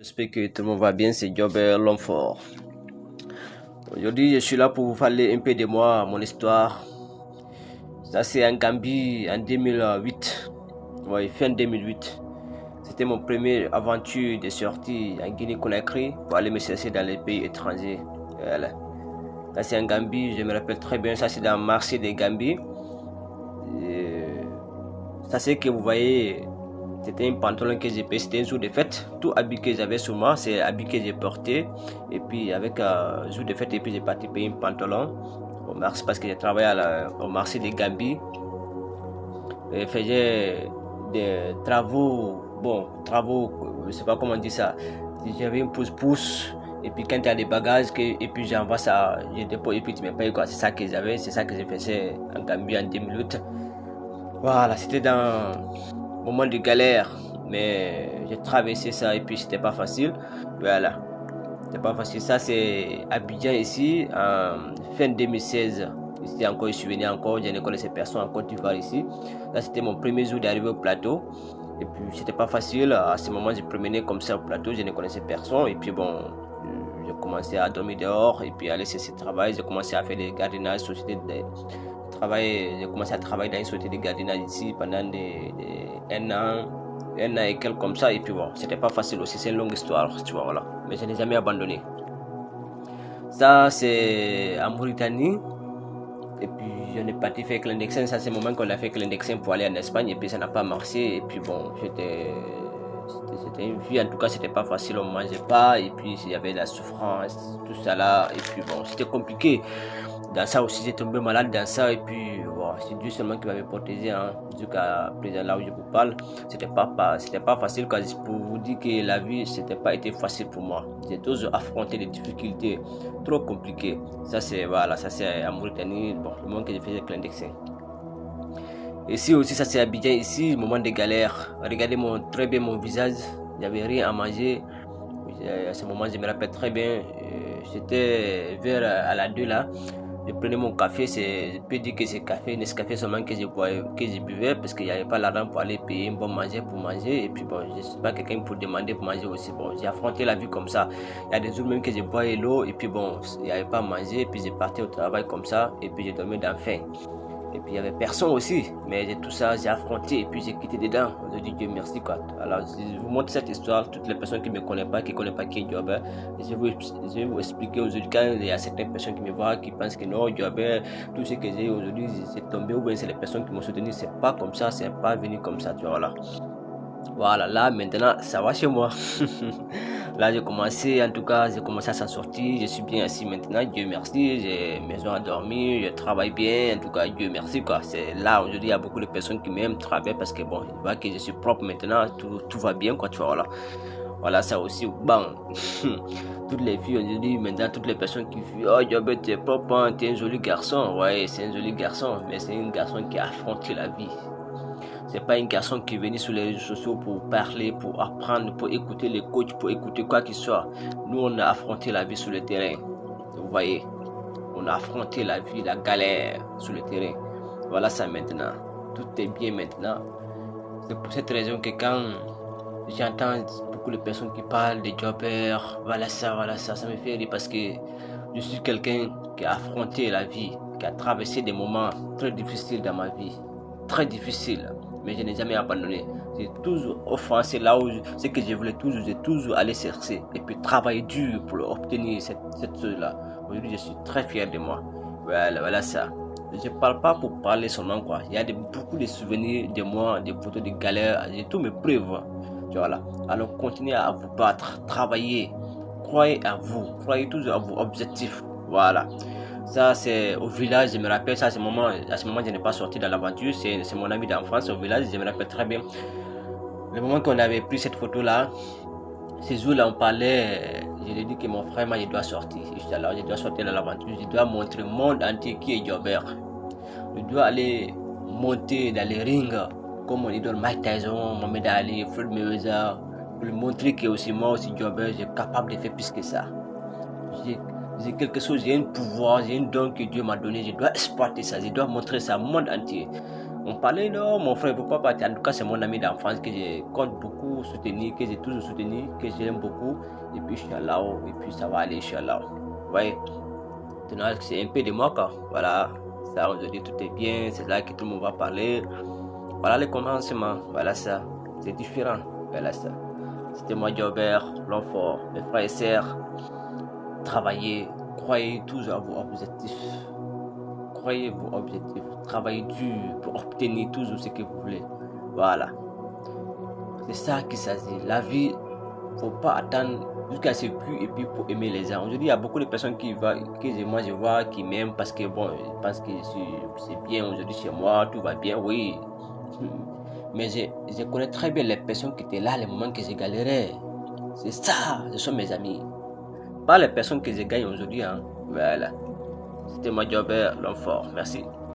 J'espère que tout le monde va bien, c'est Jobber l'homme fort. Aujourd'hui, je suis là pour vous parler un peu de moi, mon histoire. Ça, c'est en Gambie en 2008. Ouais, fin 2008. C'était mon premier aventure de sortie en Guinée-Conakry pour aller me chercher dans les pays étrangers. Voilà. Ça, c'est en Gambie, je me rappelle très bien. Ça, c'est dans le marché de Gambie. Ça, c'est que vous voyez. C'était un pantalon que j'ai payé, c'était un jour de fête. Tout habit que j'avais sur moi, c'est habit que j'ai porté. Et puis avec un jour de fête, et puis j'ai parti payer un pantalon au marché parce que j'ai travaillé au marché de Gambie. Et faisais des travaux, je sais pas comment on dit ça. J'avais une pousse-pousse. Et puis quand il y a des bagages, et puis j'envoie ça, je dépose et puis tu me payes quoi. C'est ça que j'avais, c'est ça que j'ai fait en Gambie en 10 minutes. Voilà, c'était dans moment de galère, mais j'ai traversé ça et puis c'était pas facile. Voilà, c'était pas facile. Ça, c'est Abidjan ici, en fin 2016. Ici encore, je suis venu encore, je ne connaissais personne en Côte d'Ivoire ici. Là, c'était mon premier jour d'arriver au plateau. Et puis, c'était pas facile. À ce moment, je promenais comme ça au plateau, je ne connaissais personne. Et puis, bon, j'ai commencé à dormir dehors et puis aller chercher du travail. J'ai commencé à faire des gardiennages, j'ai commencé à travailler dans une société de gardiennage ici pendant un an et quelques comme ça. Et puis bon, c'était pas facile aussi, c'est une longue histoire, tu vois, voilà. Mais je n'ai jamais abandonné. Ça, c'est en Mauritanie. Et puis, je n'ai pas fait clandestin. Ça, c'est le moment qu'on a fait clandestin pour aller en Espagne. Et puis, ça n'a pas marché. Et puis, bon, c'était une vie. En tout cas, c'était pas facile. On ne mangeait pas. Et puis, il y avait de la souffrance, tout ça là. Et puis, bon, c'était compliqué. Dans ça aussi, j'ai tombé malade dans ça. Et puis, bon, c'est Dieu seulement qui m'avait protégé. Jusqu'à présent, là où je vous parle, c'était pas facile. Pour vous dire que la vie, c'était pas été facile pour moi. J'ai toujours affronté des difficultés trop compliquées. Ça, c'est en Mauritanie, bon, le moment que j'ai fait clandestin. Ici aussi, ça c'est Abidjan. Ici, moment de galère. Regardez très bien mon visage. J'avais rien à manger. À ce moment, je me rappelle très bien. J'étais vers à la 2 là. Je prenais mon café, je peux dire que c'est Nescafé seulement que je buvais parce qu'il n'y avait pas l'argent pour aller payer un bon manger pour manger. Et puis bon, je ne suis pas quelqu'un pour demander pour manger aussi. Bon, j'ai affronté la vie comme ça. Il y a des jours même que je bois l'eau et puis bon, il n'y avait pas à manger. Et puis j'ai parti au travail comme ça et puis j'ai dormi dans faim. Et puis il y avait personne aussi, mais tout ça j'ai affronté et puis j'ai quitté dedans. Aujourd'hui Dieu merci quoi. Alors je vous montre cette histoire, toutes les personnes qui me connaissent pas, qui est Jobber, je vais vous expliquer aujourd'hui quand il y a certaines personnes qui me voient, qui pensent que non Jobber, tout ce que j'ai aujourd'hui c'est tombé ou bien c'est les personnes qui m'ont soutenu, c'est pas comme ça, c'est pas venu comme ça, tu vois voilà. Voilà, là maintenant ça va chez moi. Là j'ai commencé à s'en sortir, je suis bien assis maintenant, Dieu merci, j'ai maison à dormir, je travaille bien, en tout cas Dieu merci quoi. C'est là aujourd'hui il y a beaucoup de personnes qui m'aiment travailler parce que bon, ils voient que je suis propre maintenant, tout va bien quoi, tu vois voilà. Voilà ça aussi, bon. Toutes les filles aujourd'hui maintenant, toutes les personnes qui disent oh Jobber t'es propre, hein, t'es un joli garçon, ouais c'est un joli garçon, mais c'est un garçon qui a affronté la vie. C'est pas un garçon qui est venu sur les réseaux sociaux pour parler, pour apprendre, pour écouter les coachs, pour écouter quoi qu'il soit. Nous, on a affronté la vie sur le terrain. Vous voyez, on a affronté la vie, la galère sur le terrain. Voilà ça maintenant. Tout est bien maintenant. C'est pour cette raison que quand j'entends beaucoup de personnes qui parlent de Jobber, voilà ça me fait rire parce que je suis quelqu'un qui a affronté la vie, qui a traversé des moments très difficiles dans ma vie. Très difficiles. Mais je n'ai jamais abandonné. J'ai toujours offensé là où ce que je voulais j'ai toujours allé chercher et puis travailler dur pour obtenir cette chose-là. Aujourd'hui, je suis très fier de moi. Voilà ça. Je ne parle pas pour parler seulement quoi. Il y a beaucoup de souvenirs de moi, des photos de galères, j'ai tous mes preuves. Voilà. Alors continuez à vous battre, travailler, croyez à vous, croyez toujours à vos objectifs. Voilà. Ça, c'est au village, je me rappelle, à ce moment, je n'ai pas sorti dans l'aventure, c'est mon ami d'enfance au village, je me rappelle très bien. Le moment qu'on avait pris cette photo-là, ces jours-là, on parlait, je lui ai dit que mon frère, moi, je dois sortir. Alors, je dois sortir dans l'aventure, je dois montrer au monde entier qui est Jobber. Je dois aller monter dans les rings, comme mon idole Mike Tyson, Mohamed Ali, Floyd Mayweather, pour lui montrer que aussi moi, aussi Jobber, je suis capable de faire plus que ça. J'ai quelque chose, j'ai un pouvoir, j'ai un don que Dieu m'a donné, je dois exploiter ça, je dois montrer ça au monde entier. On parlait, non, mon frère, pourquoi pas? En tout cas, c'est mon ami d'enfance que je compte beaucoup soutenir, que j'ai toujours soutenu, que j'aime beaucoup. Et puis, Inch'Allah, et puis ça va aller, Inch'Allah. Vous voyez, c'est un peu de moi, quoi. Voilà, ça, aujourd'hui, tout est bien, c'est là que tout le monde va parler. Voilà le commencement, voilà ça, c'est différent, voilà ça. C'était moi, Jobert, l'homme fort, mes frères et sœurs. Travaillez, croyez toujours à vos objectifs. Croyez vos objectifs, travaillez dur pour obtenir toujours ce que vous voulez. Voilà. C'est ça qui s'agit. La vie, faut pas attendre jusqu'à ce plus et puis pour aimer les gens. Aujourd'hui, il y a beaucoup de personnes moi je vois, qui m'aiment parce que bon, je pense que c'est bien aujourd'hui chez moi, tout va bien, oui. Mais je connais très bien les personnes qui étaient là, les moments que j'ai galéré. C'est ça, ce sont mes amis. Pas les personnes que je gagne aujourd'hui, hein. Voilà. C'était moi, Jobert, l'homme fort. Merci.